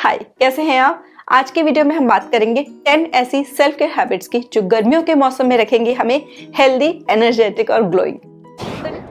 हाय, कैसे हैं आप। आज के वीडियो में हम बात करेंगे 10 ऐसी सेल्फ केयर हैबिट्स की जो गर्मियों के मौसम में रखेंगे हमें हेल्दी, एनर्जेटिक और ग्लोइंग।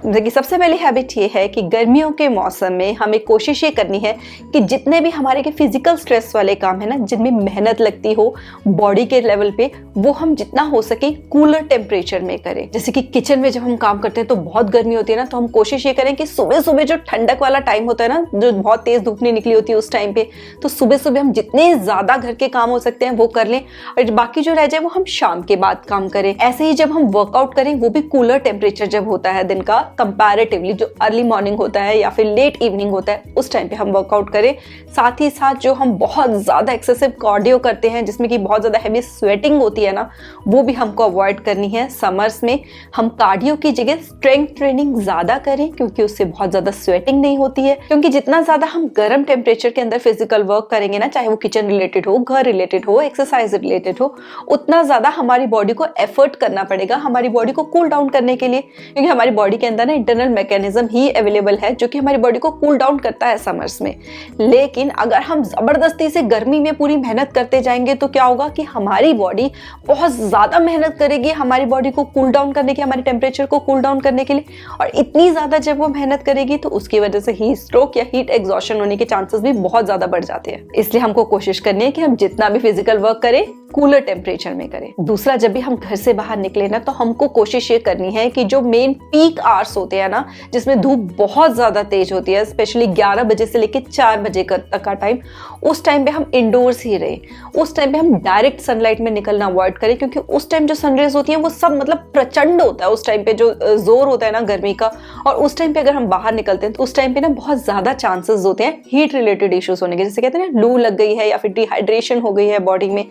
देखिए, सबसे पहली हैबिट ये है कि गर्मियों के मौसम में हमें कोशिश ये करनी है कि जितने भी हमारे के फिजिकल स्ट्रेस वाले काम है ना, जिनमें मेहनत लगती हो बॉडी के लेवल पे, वो हम जितना हो सके कूलर टेम्परेचर में करें। जैसे कि किचन में जब हम काम करते हैं तो बहुत गर्मी होती है ना, तो हम कोशिश ये करें कि सुबह सुबह जो ठंडक वाला टाइम होता है ना, जो बहुत तेज धूप नहीं निकली होती है उस टाइम पे, तो सुबह सुबह हम जितने ज्यादा घर के काम हो सकते हैं वो कर लें और बाकी जो रह जाए वो हम शाम के बाद काम करें। ऐसे ही जब हम वर्कआउट करें वो भी कूलर टेम्परेचर जब होता है दिन का, कंपैरेटिवली जो अर्ली मॉर्निंग होता है या फिर लेट इवनिंग होता है, उस टाइम पे हम वर्कआउट करें। साथ ही साथ जो हम बहुत ज्यादा एक्सेसिव कार्डियो करते हैं जिसमें कि बहुत ज्यादा हैवी स्वेटिंग होती है ना, वो भी हमको अवॉइड करनी है। समर्स में हम कार्डियो की जगह स्ट्रेंथ ट्रेनिंग ज्यादा करें क्योंकि उससे बहुत ज्यादा स्वेटिंग नहीं होती है। क्योंकि जितना ज्यादा हम गर्म टेम्परेचर के अंदर फिजिकल वर्क करेंगे ना, चाहे वो किचन रिलेटेड हो, घर रिलेटेड हो, एक्सरसाइज रिलेटेड हो, उतना ज्यादा हमारी बॉडी को एफर्ट करना पड़ेगा हमारी बॉडी को कूल डाउन करने के लिए। क्योंकि हमारी बॉडी के अंदर ना इंटरनल मैकेनिज्म ही अवेलेबल है जो कि हमारी बॉडी को कूल डाउन करता है समर्स में। लेकिन अगर हम जबरदस्ती से गर्मी में पूरी मेहनत करते जाएंगे तो क्या होगा कि हमारी बॉडी बहुत ज्यादा मेहनत करेगी हमारी बॉडी को कूल डाउन करने की, हमारे टेम्परेचर को कूल डाउन करने के लिए। और इतनी ज्यादा जब वो मेहनत करेगी तो उसकी वजह से हीट स्ट्रोक या हीट एग्जॉशन होने के चांसेस भी बहुत ज्यादा बढ़ जाते हैं। इसलिए हमको कोशिश करनी है कि हम जितना भी फिजिकल वर्क करें कूलर टेम्परेचर में करें। दूसरा, जब भी हम घर से बाहर निकले ना, तो हमको कोशिश ये करनी है कि जो मेन पीक आवर्स होते हैं ना, जिसमें धूप बहुत ज्यादा तेज होती है, स्पेशली 11 बजे से लेकर 4 बजे तक का टाइम, उस टाइम पे हम इंडोर्स ही रहे। उस टाइम पे हम डायरेक्ट सनलाइट में निकलना अवॉइड करें क्योंकि उस टाइम जो सनरेज होती है वो सब मतलब प्रचंड होता है। उस टाइम पे जो जोर होता है ना गर्मी का, और उस टाइम पे अगर हम बाहर निकलते हैं तो उस टाइम पे ना बहुत ज्यादा चांसेस होते हैं हीट रिलेटेड इश्यूज होने के। जैसे कहते हैं ना, लू लग गई है या फिर डिहाइड्रेशन हो गई है बॉडी में,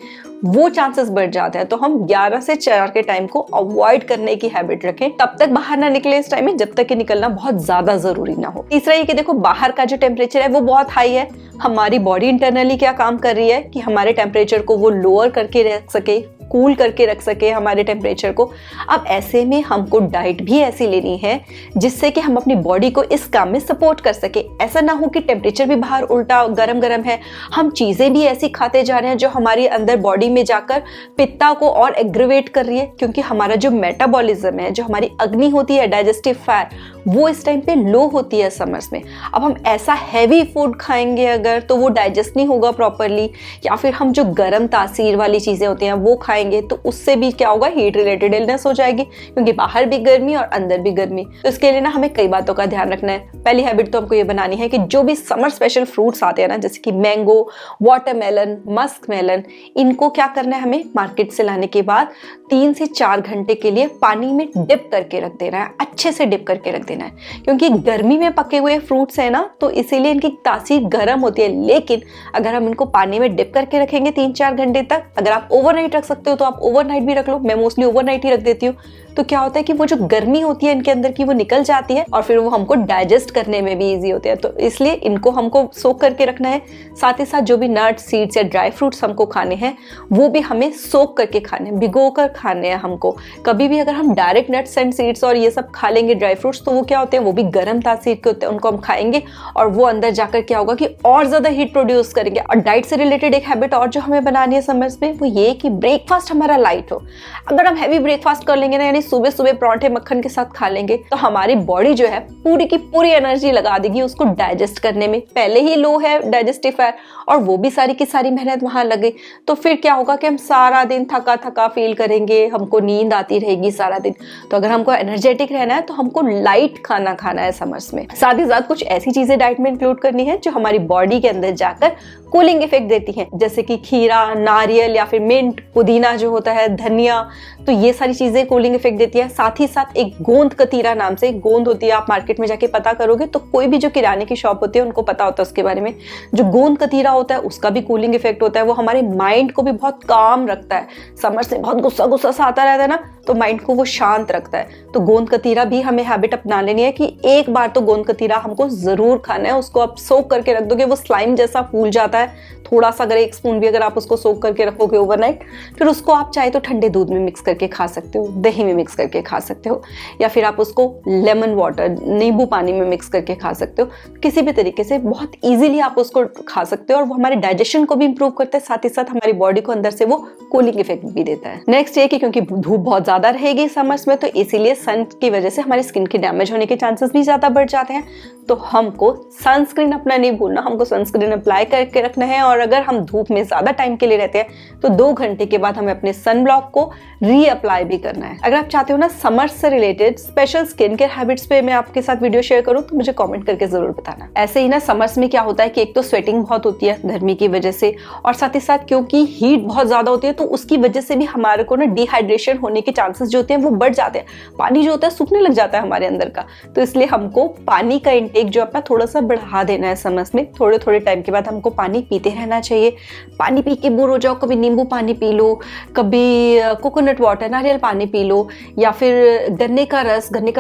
वो चांसेस बढ़ जाते हैं। तो हम 11 से 4 के टाइम को अवॉइड करने की हैबिट रखें। तब तक बाहर ना निकले इस टाइम में जब तक कि निकलना बहुत ज्यादा जरूरी ना हो। तीसरा ये कि देखो, बाहर का जो टेम्परेचर है वो बहुत हाई है। हमारी बॉडी इंटरनली क्या काम कर रही है कि हमारे टेम्परेचर को वो लोअर करके रख सके, कूल करके रख सके हमारे टेम्परेचर को। अब ऐसे में हमको डाइट भी ऐसी लेनी है जिससे कि हम अपनी बॉडी को इस काम में सपोर्ट कर सके। ऐसा ना हो कि टेम्परेचर भी बाहर उल्टा गरम गरम है, हम चीजें भी ऐसी खाते जा रहे हैं जो हमारी अंदर बॉडी में जाकर पित्ता को और एग्रीवेट कर रही है। क्योंकि हमारा जो मेटाबॉलिज्म है, जो हमारी अग्नि होती है, डाइजेस्टिव फायर, वो इस टाइम पे लो होती है समर्स में। अब हम ऐसा हैवी फूड खाएंगे अगर, तो वो डाइजेस्ट नहीं होगा प्रॉपरली, या फिर हम जो गर्म तासीर वाली चीजें होती हैं वो खाएंगे तो उससे भी क्या होगा, हीट रिलेटेड इलनेस हो जाएगी। क्योंकि बाहर भी गर्मी और अंदर भी गर्मी। तो इसके लिए ना हमें कई बातों का ध्यान रखना है। पहली हैबिट तो हमको ये बनानी है कि जो भी समर स्पेशल फ्रूट्स आते हैं ना, जैसे कि मैंगो, वाटरमेलन, मस्क मेलन, इनको क्या करना है, हमें मार्केट से लाने के बाद 3 से 4 घंटे के लिए पानी में डिप करके रख देना है, अच्छे से डिप करके रख देना है। क्योंकि गर्मी में पके हुए फ्रूट्स है ना, तो इसीलिए इनकी तासीर गर्म होती है। लेकिन अगर हम इनको पानी में डिप करके रखेंगे 3-4 घंटे तक, अगर आप ओवरनाइट रख सकते हो तो आप ओवरनाइट भी रख लो। मैं मोस्टली ओवरनाइट ही रख देती हूँ। तो क्या होता है कि वो जो गर्मी होती है इनके अंदर की, वो निकल जाती है और फिर वो हमको डाइजेस्ट करने में भी इजी होते हैं। तो इसलिए इनको हमको सोक करके रखना है। साथ ही साथ जो भी नट्स, सीड्स या ड्राई फ्रूट्स हमको खाने हैं वो भी हमें सोक करके खाने हैं, भिगो कर खाने हैं हमको। कभी भी अगर हम डायरेक्ट नट्स एंड सीड्स और ये सब खा लेंगे, ड्राई फ्रूट्स, तो वो क्या होते हैं, वो भी गर्म तासीर के होते हैं। उनको हम खाएंगे और वो अंदर जाकर क्या होगा कि और ज्यादा हीट प्रोड्यूस करेंगे। और डाइट से रिलेटेड एक हैबिट और जो हमें बनानी है समर्स में, वो ये कि ब्रेकफास्ट हमारा लाइट हो। अगर हम हैवी ब्रेकफास्ट कर लेंगे ना, यानी सुबह सुबह पराठे मक्खन के साथ खा लेंगे, तो हमारी बॉडी जो है पूरी की पूरी एनर्जी लगा देगी उसको डाइजेस्ट करने में। पहले ही लो है डाइजेस्टिव फायर और वो भी सारी की सारी मेहनत वहां लगे, तो फिर क्या होगा कि हम सारा दिन थका थका फील करेंगे, हमको नींद आती रहेगी सारा दिन। तो अगर हमको एनर्जेटिक रहना है तो हमको लाइट खाना खाना है समर्स में। साथ ही साथ कुछ ऐसी चीजें डाइट में इंक्लूड करनी है जो हमारी बॉडी के अंदर जाकर कूलिंग इफेक्ट देती हैं, जैसे कि खीरा, नारियल या फिर मिंट, पुदीना जो होता है, धनिया, तो ये सारी चीजें कूलिंग इफेक्ट देती है। साथ ही साथ एक गोंद कतीरा नाम से गोंद होती है, आप मार्केट में जाके पता करोगे तो कोई भी जो किराने की शॉप होती है उनको पता होता है उसके बारे में। जो गोंद कतीरा होता है उसका भी कूलिंग इफेक्ट होता है, वो हमारे माइंड को भी बहुत काम रखता है। समर से बहुत गुस्सा गुस्सा सा आता रहता है ना, तो माइंड को वो शांत रखता है। तो गोंद कतीरा भी हमें हैबिट अपना लेनी है कि एक बार तो गोंद कतीरा हमको जरूर खाना है। उसको आप सोक करके रख दोगे, वो स्लाइम जैसा फूल जाता है थोड़ा सा। अगर 1 स्पून भी अगर आप उसको सोक करके रखोगे ओवरनाइट, फिर उसको आप चाहे तो ठंडे दूध में मिक्स करके खा सकते हो, दही में मिक्स करके खा सकते हो, या फिर आप उसको लेमन वाटर, नींबू पानी में मिक्स करके खा सकते हो। किसी भी तरीके से बहुत इजीली आप उसको खा सकते हो और वो हमारे डाइजेशन को भी इंप्रूव करता है, साथ ही साथ हमारी बॉडी को अंदर से वो कूलिंग इफेक्ट भी देता है। नेक्स्ट ये कि क्योंकि धूप बहुत ज्यादा रहेगी समर्स में, तो इसीलिए सन की वजह से हमारी स्किन के डैमेज होने के चांसेस भी ज्यादा बढ़ जाते हैं। तो हमको सनस्क्रीन अपना नहीं भूलना, हमको सनस्क्रीन अप्लाई करके रखना है। और अगर हम धूप में ज्यादा टाइम के लिए रहते हैं तो 2 घंटे के बाद हमें अपने सन ब्लॉक को रीअप्लाई भी करना है। अगर आप चाहते हो ना समर से related special skin care habits पे मैं आपके साथ वीडियो शेयर करूं तो मुझे कमेंट करके जरूर बताना। ऐसे ही ना समर्स में क्या होता है कि एक तो स्वेटिंग बहुत होती है गर्मी की वजह से, और साथ ही साथ क्योंकि हीट बहुत ज्यादा होती है तो उसकी वजह से भी हमारे को ना डिहाइड्रेशन होने के चांसेस जो होते हैं वो बढ़ जाते हैं। पानी जो होता है सूखने लग जाता है हमारे अंदर का। तो इसलिए हमको पानी का इंटेक जो अपना थोड़ा सा बढ़ा देना है समर्स में। थोड़े थोड़े टाइम के बाद हमको पानी पीते रहना चाहिए। पानी पी के बोर हो जाओ, कभी नींबू पानी पी लो, कभी कोकोनट वाटर, नारियल पानी पी लो, या फिर गन्ने का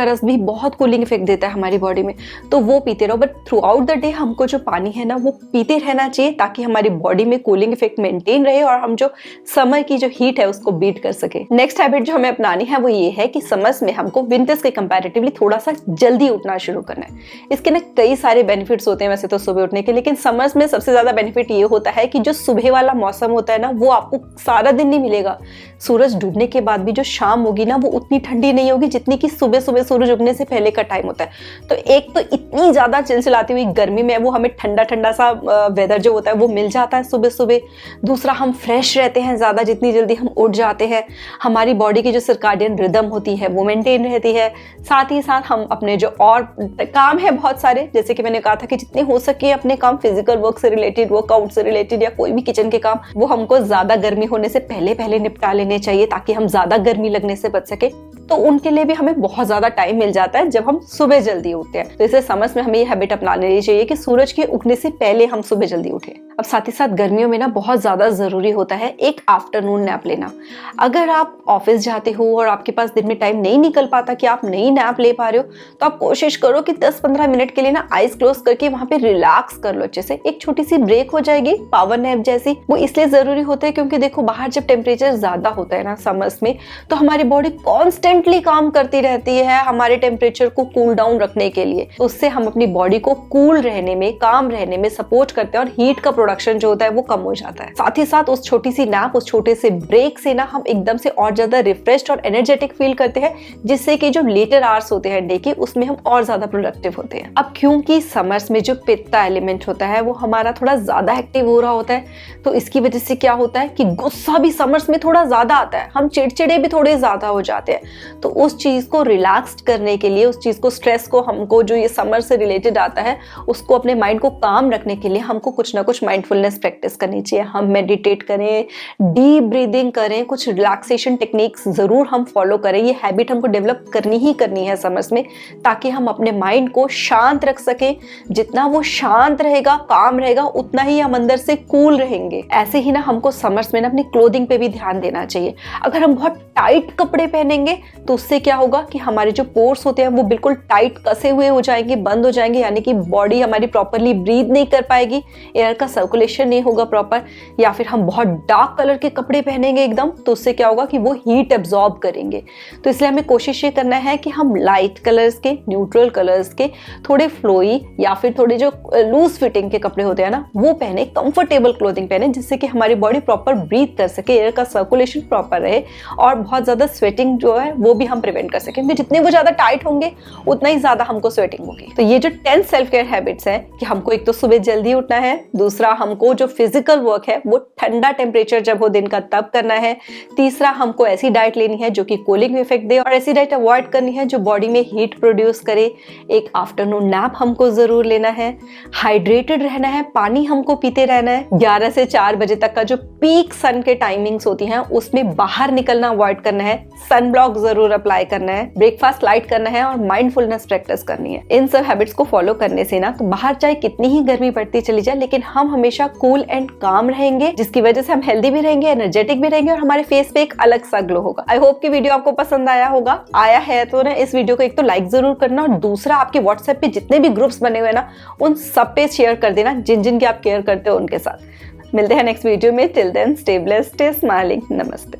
रस भी बहुत कूलिंग इफेक्ट देता है हमारी बॉडी में, तो वो पीते रहो। But through out the day हमको जो पानी है ना वो पीते रहना चाहिए ताकि हमारी बॉडी में कूलिंग इफेक्ट मेंटेन रहे और हम जो समर की जो हीट है उसको बीट कर सके। नेक्स्ट हैबिट जो हमें अपनानी है वो ये है कि समर्स में हमको विंटर्स के कंपैरेटिवली थोड़ा सा जल्दी उठना शुरू करना है। इसके ना कई सारे बेनिफिट्स होते हैं वैसे तो सुबह उठने के, लेकिन समर्स में सबसे ज्यादा बेनिफिट ये होता है कि जो सुबह वाला मौसम होता है ना वो आपको सारा दिन नहीं मिलेगा। सूरज डूबने के बाद भी जो शाम होगी ना वो उतनी ठंडी नहीं होगी जितनी कि सुबह सुबह सूरज उगने से पहले का टाइम होता है। तो एक तो इतनी ज्यादा चिलचिलाती हुई गर्मी में वो हमें ठंडा ठंडा सा वेदर जो होता है वो मिल जाता है सुबह सुबह। दूसरा, हम फ्रेश रहते हैं ज्यादा जितनी जल्दी हम उठ जाते हैं। हमारी बॉडी की जो सर्काडियन रिदम होती है वो मेंटेन रहती है। साथ ही साथ हम अपने जो और काम है बहुत सारे, जैसे कि मैंने कहा था कि जितने हो सके अपने काम फिजिकल वर्क से रिलेटेड, वर्कआउट से रिलेटेड या कोई भी किचन के काम, वो हमको ज्यादा गर्मी होने से पहले निपटा लेने चाहिए ताकि हम ज्यादा गर्मी लगने से बच सके। तो उनके लिए भी हमें बहुत ज्यादा टाइम मिल जाता है जब हम सुबह जल्दी उठते हैं। तो इसे समझ में हमें ये हैबिट अपनानी चाहिए कि सूरज के उगने से पहले हम सुबह जल्दी उठें। अब साथ ही साथ गर्मियों में ना बहुत ज्यादा जरूरी होता है एक आफ्टरनून नैप लेना। अगर आप ऑफिस जाते हो और आपके पास दिन में टाइम नहीं निकल पाता कि आप नई नैप ले पा रहे हो, तो आप कोशिश करो कि 10-15 मिनट के लिए ना आईज क्लोज करके वहां पे रिलैक्स कर लो अच्छे से। एक छोटी सी ब्रेक हो जाएगी पावर नैप जैसी। वो इसलिए जरूरी होता है क्योंकि देखो बाहर जब टेम्परेचर ज्यादा होता है ना समर्स में, तो हमारी बॉडी कॉन्स्टेंटली काम करती रहती है हमारे टेम्परेचर को कूल डाउन रखने के लिए। तो उससे हम अपनी बॉडी को कूल रहने में, काम रहने में सपोर्ट करते हैं और हीट का प्रोडक्शन जो होता है वो कम हो जाता है। साथ ही साथ उस छोटी सी नैप, उस छोटे से ब्रेक से ना हम एकदम से और ज्यादा रिफ्रेश्ड और एनर्जेटिक फील करते हैं, जिससे कि जो लेटर आवर्स होते हैं डे के उसमें हम और ज्यादा प्रोडक्टिव होते हैं। अब क्योंकि समर्स में जो पित्ता एलिमेंट होता है वो हमारा थोड़ा ज्यादा एक्टिव हो रहा होता है, तो इसकी वजह से क्या होता है कि गुस्सा भी समर्स में थोड़ा ज्यादा आता है, हम चिड़चिड़े भी थोड़े ज्यादा हो जाते हैं। तो उस चीज को रिलैक्स्ड करने के लिए, उस चीज को, स्ट्रेस को, हमको जो ये समर से रिलेटेड आता है उसको अपने माइंड को काम रखने के लिए हमको कुछ ना कुछ माइंडफुलनेस प्रैक्टिस करनी चाहिए। हम मेडिटेट करें, डीप ब्रीदिंग करें, कुछ रिलैक्सेशन टेक्निक्स जरूर हम फॉलो करें। ये हैबिट हमको डेवलप करनी ही करनी है समर्स में, ताकि हम अपने माइंड को शांत रख सकें। जितना वो शांत रहेगा, काम रहेगा, उतना ही हम अंदर से कूल रहेंगे। ऐसे ही ना हमको समर्स में ना अपनी क्लोथिंग पे भी ध्यान देना चाहिए। अगर हम बहुत टाइट कपड़े पहनेंगे तो उससे क्या होगा कि हमारे जो पोर्स होते हैं वो बिल्कुल टाइट कसे हुए हो जाएंगे, बंद हो जाएंगे, यानी कि बॉडी हमारी प्रॉपरली ब्रीथ नहीं कर पाएगी, एयर का सर्कुलेशन नहीं होगा प्रॉपर। या फिर हम बहुत डार्क कलर के कपड़े पहनेंगे एकदम, तो उससे क्या होगा कि वो हीट एब्जॉर्ब करेंगे। तो इसलिए हमें कोशिश ये करना है कि हम लाइट कलर्स के, न्यूट्रल कलर्स के, थोड़े फ्लोई या फिर थोड़े जो लूज फिटिंग के कपड़े होते हैं ना वो पहने, कंफर्टेबल क्लोथिंग पहने, जिससे कि हमारी बॉडी प्रॉपर ब्रीथ कर सके, एयर का सर्कुलेशन प्रॉपर रहे और बहुत ज्यादा स्वेटिंग जो है वो भी हम प्रिवेंट कर सकें। क्योंकि जितने वो ज्यादा टाइट होंगे उतना ही ज्यादा हमको स्वेटिंग होगी। तो ये जो 10 सेल्फ केयर हैबिट्स हैं कि हमको एक तो सुबह जल्दी उठना है, दूसरा हमको जो फिजिकल वर्क है वो ठंडा टेम्परेचर जब हो दिन का तब करना है, तीसरा हमको ऐसी डाइट लेनी है जो कि कूलिंग इफेक्ट दे और ऐसी डाइट अवॉइड करनी है जो बॉडी में हीट प्रोड्यूस करे, एक आफ्टरनून नैप हमको जरूर लेना है, हाइड्रेटेड रहना है, पानी हमको पीते रहना है, 11 से 4 बजे तक का जो पीक सन के टाइमिंग्स होती हैं उसमें बाहर निकलना अवॉइड करना है, सन ब्लॉक जरूर अप्लाई करना है, ब्रेकफास्ट लाइट करना है और माइंडफुलनेस प्रैक्टिस करनी है। इन सब हैबिट्स को फॉलो करने से ना तो बाहर चाहे कितनी ही गर्मी पड़ती चली जाए लेकिन हम हमेशा कूल एंड काम रहेंगे, जिसकी वजह से हम हेल्दी भी रहेंगे, एनर्जेटिक भी रहेंगे और हमारे फेस पे एक अलग सा ग्लो होगा। आई होप कि वीडियो आपको पसंद आया होगा। आया है तो ना इस वीडियो को एक तो लाइक जरूर करना और दूसरा आपके व्हाट्सएप पे जितने भी ग्रुप्स बने हुए ना उन सब पे शेयर कर देना जिन जिन की आप केयर करते हो उनके साथ। मिलते हैं नेक्स्ट वीडियो में। Till then stay blessed, stay smiling. नमस्ते।